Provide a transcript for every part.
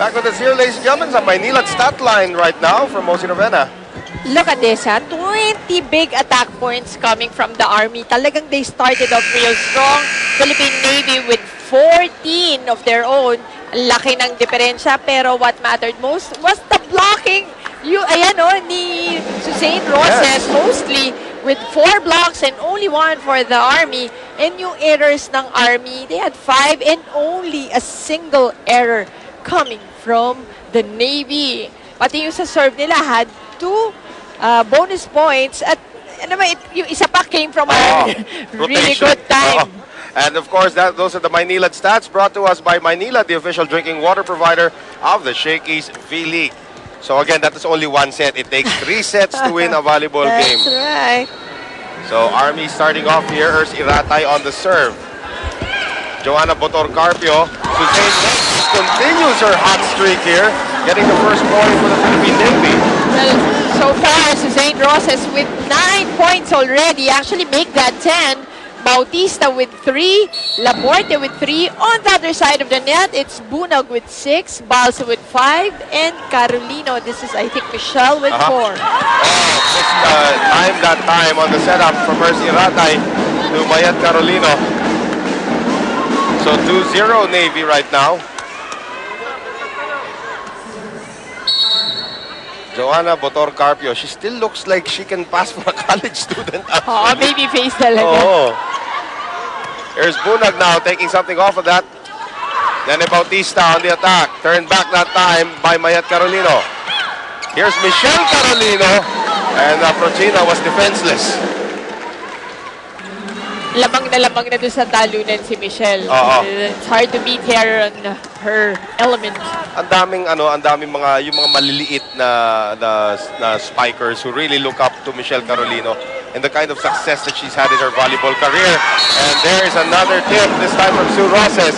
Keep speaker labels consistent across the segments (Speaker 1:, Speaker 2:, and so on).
Speaker 1: Back with us here, ladies and gentlemen, sa Maynilad stat line right now from Mosi Ravenna.
Speaker 2: Look at this, 20 big attack points coming from the Army. Talagang they started off real strong. Philippine Navy with 14 of their own. Laki ng diferensya, pero what mattered most was the blocking. Ni Suzanne Roses, mostly with 4 blocks and only 1 for the Army. And yung errors ng Army, they had 5 and only a single error coming from the Navy. Pati yung sa serve nila had 2 bonus points at yung isa pa came from a really good time.
Speaker 1: And of course, those are the Maynilad stats brought to us by Maynilad, the official drinking water provider of the Shakey's V-League. So again, that is only 1 set. It takes 3 sets to win a volleyball game.
Speaker 2: That's right.
Speaker 1: So Army starting off here. Ers Iratay on the serve. Joanna Botor-Carpio. Suzanne continues her hot streak here, getting the first point for the Philippine Navy.
Speaker 2: Well, so far, Suzanne Roses with 9 points already. Actually make that 10. Bautista with 3, Laporte with 3. On the other side of the net, it's Bunag with 6, Balsa with 5, and Carolino. This is, I think, Michelle with 4.
Speaker 1: Time that time on the setup from Mercy Ratay to Mayat Carolino. So 2-0 Navy right now. Joanna Botor-Carpio, she still looks like she can pass for a college student.
Speaker 2: Oh, baby face talaga.
Speaker 1: Oh. Here's Bunag now taking something off of that. Nene Bautista on the attack. Turned back that time by Mayat Carolino. Here's Michelle Carolino. And Prochina was defenseless.
Speaker 2: Lamang na doon sa talunan si Michelle. It's hard to beat her on her element.
Speaker 1: Ang daming mga yung mga maliliit na spikers who really look up to Michelle Carolino and the kind of success that she's had in her volleyball career. And there is another tip, this time from Sue Roses.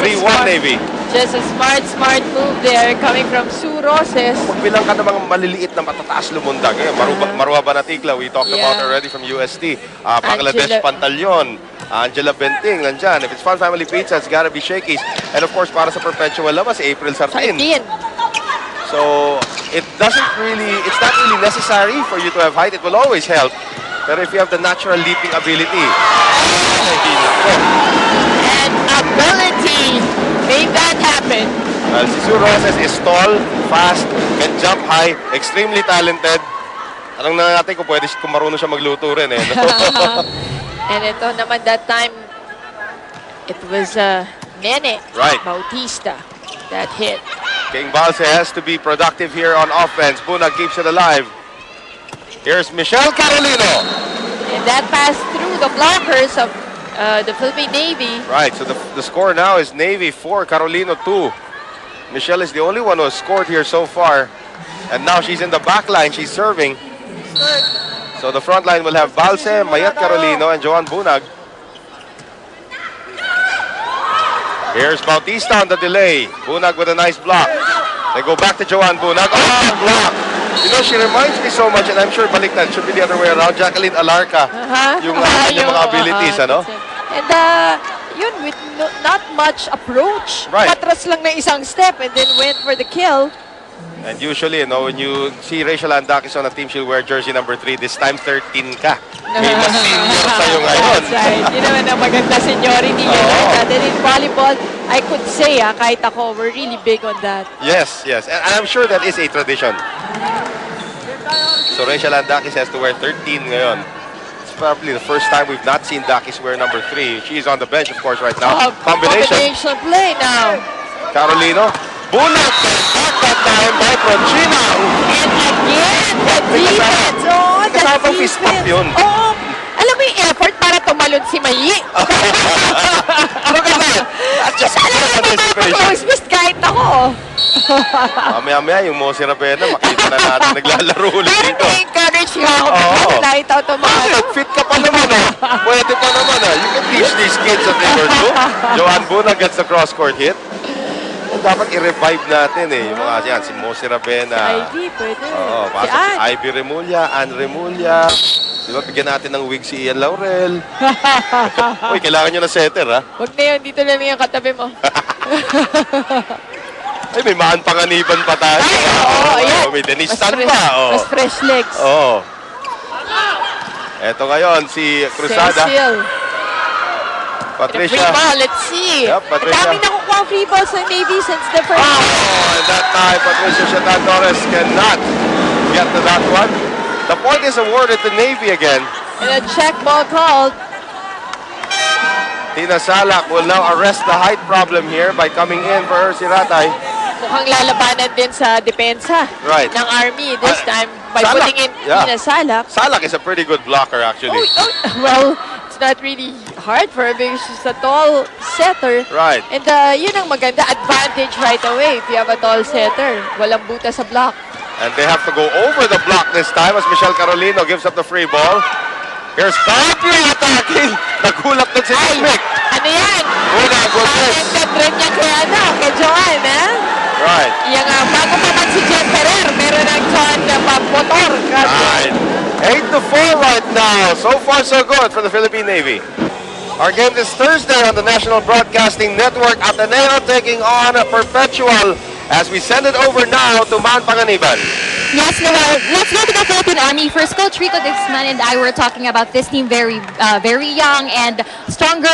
Speaker 1: 3-1 Navy.
Speaker 2: Just a smart move there coming from Sue Roses.
Speaker 1: Magbilang ka ng mga maliliit na matataas lumundag. Marwa Banatikla, we talked about already from UST. Bangladesh Pantalyon. Angela Benting, nandyan. If it's Fun Family Pizza, it's gotta be Shakey's. And of course, para sa perpetual labas, April Sartin. So, it's not really necessary for you to have height. It will always help. But if you have the natural leaping ability.
Speaker 2: And ability made that happen.
Speaker 1: Well, si Sue Roses is tall, fast, can jump high, extremely talented. Anong na natin kung marunong siya magluto rin eh.
Speaker 2: And ito naman that time, it was Nene Bautista that hit.
Speaker 1: King Balse has to be productive here on offense. Bunag keeps it alive. Here's Michelle Carolino.
Speaker 2: And that passed through the blockers of the Philippine Navy.
Speaker 1: Right, so the score now is Navy 4, Carolino 2. Michelle is the only one who has scored here so far. And now she's in the back line, she's serving. So the front line will have Balse, Mayat Carolino, and Joan Bunag. Here's Bautista on the delay. Bunag with a nice block. They go back to Joan Bunag. Oh, block! You know, she reminds me so much, and I'm sure baliktad, should be the other way around. Jacqueline Alarca, yung mga abilities, ano?
Speaker 2: And yun, with not much approach.
Speaker 1: Right.
Speaker 2: Patras lang na isang step and then went for the kill.
Speaker 1: And usually, you know, when you see Rachel Andakis on a team, she'll wear jersey number 3. This time, 13 ka. May mas senior sa'yo ngayon.
Speaker 2: That's right. Yun naman ang maganda seniority. And in volleyball, I could say, kahit ako, we're really big on that.
Speaker 1: Yes. And I'm sure that is a tradition. So Rachel Andakis has to wear 13 ngayon. It's probably the first time we've not seen Dakis wear number 3. She's on the bench, of course, right now.
Speaker 2: Combination play now.
Speaker 1: Carolino. Bunag back that time by Prochina.
Speaker 2: And again, the defense. Oh, the defense. Oh, alam mo yung effort para tumalon si Mayi.
Speaker 1: Look at that.
Speaker 2: Just alam mo naman mag-host kahit ako.
Speaker 1: Mamaya-maya yung Mosi Ravenna, makita na natin naglalaro ulit dito.
Speaker 2: Pero na-encourage nga ako. Nakita ko tumahan.
Speaker 1: Fit ka pa naman Pwede pa naman You can teach these kids that they were do. Joan Bunag gets the cross-court hit. Dapat i-revive natin yung mga yan, si Mosi Ravenna.
Speaker 2: Si Ivy, pwede.
Speaker 1: Pasok si Ivy Remulla, Ann Remulla. Di ba, bigyan natin ng wig si Ian Laurel. Uy, kailangan nyo na setter, ha?
Speaker 2: Huwag na yun, dito lang yung katabi mo.
Speaker 1: Ay, may maan panganiban pa tayo.
Speaker 2: Ay, oo, ayan.
Speaker 1: May Denise Tan pa.
Speaker 2: Mas fresh legs.
Speaker 1: Oo. Eto ngayon, si Cruzada.
Speaker 2: Cecil.
Speaker 1: Patricia.
Speaker 2: Free ball, let's see.
Speaker 1: Yep, Patricia.
Speaker 2: Ang daming nakukuha free balls ng Navy since the first
Speaker 1: And that time, Patricia Shatan Torres cannot get to that one. The point is awarded to Navy again.
Speaker 2: And a check ball called.
Speaker 1: Tina Salak will now arrest the height problem here by coming in for her Siratay.
Speaker 2: Mukhang lalabanan din sa depensa ng Army this time by
Speaker 1: Salak,
Speaker 2: putting in Tina Salak.
Speaker 1: Salak is a pretty good blocker actually.
Speaker 2: Well, it's not really hard for her because she's a tall setter.
Speaker 1: Right.
Speaker 2: And yun ang maganda advantage right away if you have a tall setter. Walang buta sa block.
Speaker 1: And they have to go over the block this time as Michelle Carolino gives up the free ball. Here's Carpio attacking. Nagulat na si Mick.
Speaker 2: Ano yan?
Speaker 1: Una, good miss.
Speaker 2: Ang niya kay Joan, eh?
Speaker 1: Right.
Speaker 2: Yung bago pa man si Jen Ferrer, meron ng John motor.
Speaker 1: Right. 8-4 right now. So far, so good for the Philippine Navy. Our game this Thursday on the National Broadcasting Network. Ateneo taking on a Perpetual as we send it over now to Mount Panganiban.
Speaker 3: Yes, Noel. Let's go to the Philippine Army. First, Coach Rico Dixman and I were talking about this team very young and stronger,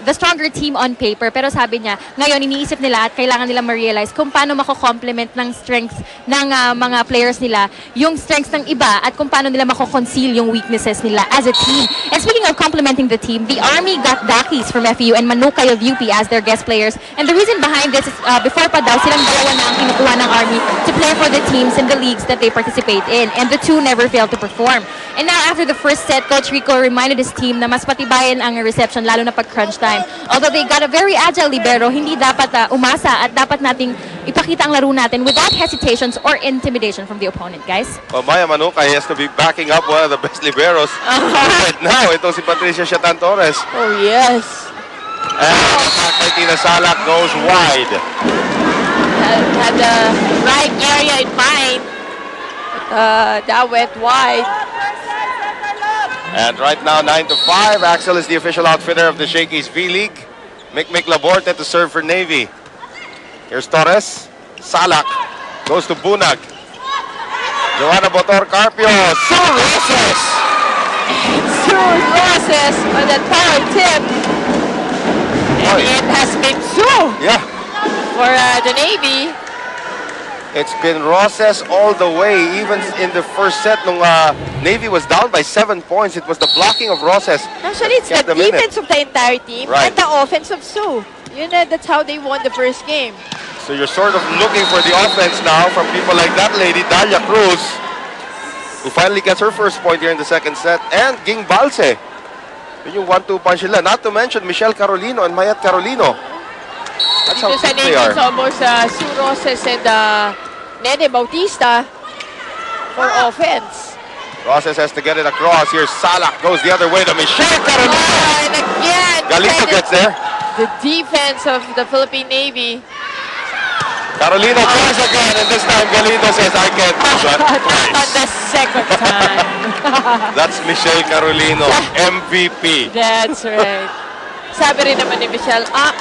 Speaker 3: the stronger team on paper. Pero sabi niya, ngayon iniisip nila at kailangan nila ma-realize kung paano mako-complement ng strengths ng mga players nila, yung strengths ng iba at kung paano nila mako-conceal yung weaknesses nila as a team. And speaking of complementing the team, the Army got Dakis from FEU and Manukay of UP as their guest players. And the reason behind this is before pa daw, silang dalawa na ang kinukuha ng Army to play for the teams in the leagues that they participate in, and the two never failed to perform. And now after the first set, Coach Rico reminded his team na mas patibayan ang reception lalo na pag crunch time. Although they got a very agile libero, hindi dapat umasa at dapat nating ipakita ang laro natin without hesitations or intimidation from the opponent, guys.
Speaker 1: Well, Maya Manukay has to be backing up one of the best liberos right now. Ito si Patricia Shatan Torres.
Speaker 2: Oh, yes.
Speaker 1: And the attack by Tina Salak goes wide.
Speaker 2: Had the right area in mind. That went wide.
Speaker 1: And right now, 9-5. Axel is the official outfitter of the Shakey's V-League. Mick Laborte to serve for Navy. Here's Torres. Salak goes to Bunag. Joanna Botor Carpio. Sue Roses.
Speaker 2: Sue Roses on the power tip. And it has been Sue.
Speaker 1: Yeah.
Speaker 2: For the Navy.
Speaker 1: It's been Roses all the way, even in the first set nung Navy was down by 7 points. It was the blocking of Roses.
Speaker 2: Actually, it's the defense of the entire team and the offense of Sue. You know, that's how they won the first game.
Speaker 1: So you're sort of looking for the offense now from people like that lady, Dalia Cruz, who finally gets her first point here in the second set, and Ging Balse. Yun yung 1-2 punch nila. Not to mention Michelle Carolino and Mayat Carolino. That's how
Speaker 2: Dito sa
Speaker 1: good they
Speaker 2: Navy,
Speaker 1: are.
Speaker 2: it's almost Sue Roses and Nene Bautista for offense.
Speaker 1: Roses has to get it across. Here's Salak, goes the other way to Michelle Carolino.
Speaker 2: And again,
Speaker 1: Galito gets there.
Speaker 2: The defense of the Philippine Navy.
Speaker 1: Carolino tries again, and this time Galito says, I can't do that
Speaker 2: Not
Speaker 1: twice.
Speaker 2: on the second time.
Speaker 1: That's Michelle Carolino, MVP.
Speaker 2: That's right. Sabi rin naman ni Michelle, not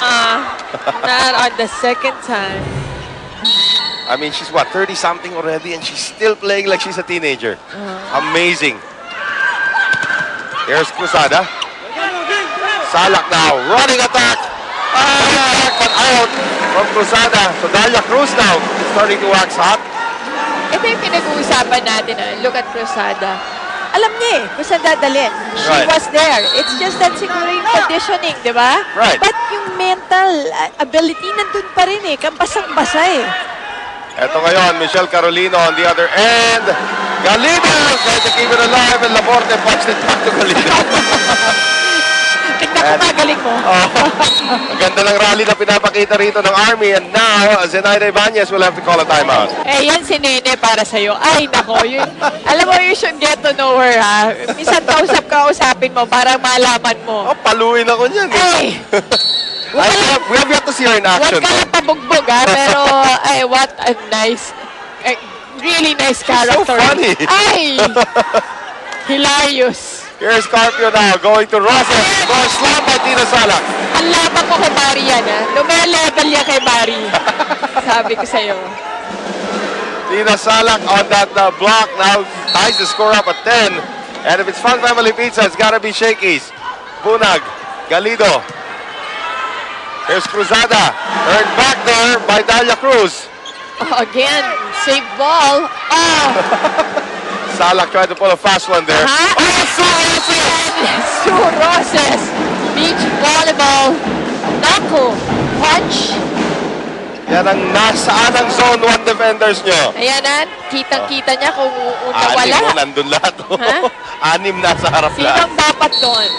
Speaker 2: on the second time.
Speaker 1: I mean, she's what, 30-something already, and she's still playing like she's a teenager. Amazing. Here's Cruzada. Salak now, running attack. But out from Cruzada. So Dalia Cruz now starting to wax hot.
Speaker 2: Ito yung pinag-uusapan natin. Look at Cruzada. Alam niya kung saan dadalhin. She was there. It's just that siguro yung conditioning, di ba?
Speaker 1: Right.
Speaker 2: But yung mental ability nandun pa rin Kampasang-basa
Speaker 1: Ito ngayon, Michelle Carolino on the other end. Galino tries to keep it alive, and Laborte punched it back to Galino.
Speaker 2: Tignan ko galing mo.
Speaker 1: Ang ganda ng rally na pinapakita rito ng Army, and now Zenaida Ibanez will have to call a timeout.
Speaker 2: Yan si Nene para sa'yo. Ay, nako. Alam mo, you should get to know her, ha? Minsan kausapin mo para malaman mo.
Speaker 1: Paluin ako niyan.
Speaker 2: Ay!
Speaker 1: We have yet to see her in action.
Speaker 2: Huwag ka lang pabugbog, ha? Pero, what a nice, really nice character.
Speaker 1: So funny.
Speaker 2: Ay! Hilarious.
Speaker 1: Here's Carpio now, going to Roses. Going slam by Tina Salak.
Speaker 2: Ang laban ko kay Barry yan, ha? Lumelevel yan kay Barry. Sabi ko sa'yo.
Speaker 1: Tina Salak on that block now ties the score up at 10. And if it's Fun Family Pizza, it's gotta be Shakey's. Bunag, Galido. Here's Cruzada. Earned back there by Dalia Cruz.
Speaker 2: Oh, again, save ball. Oh,
Speaker 1: Salak tried to pull a fast one there.
Speaker 2: Sue Roses. Beach volleyball. Naku, punch.
Speaker 1: Yan ang nasaan ang zone 1 defenders nyo.
Speaker 2: Ayan na, kitang-kita niya kung
Speaker 1: Anim mo,
Speaker 2: nawala.
Speaker 1: nandun lahat.
Speaker 2: Ha?
Speaker 1: Anim nasa harap lahat.
Speaker 2: Sinong dapat doon?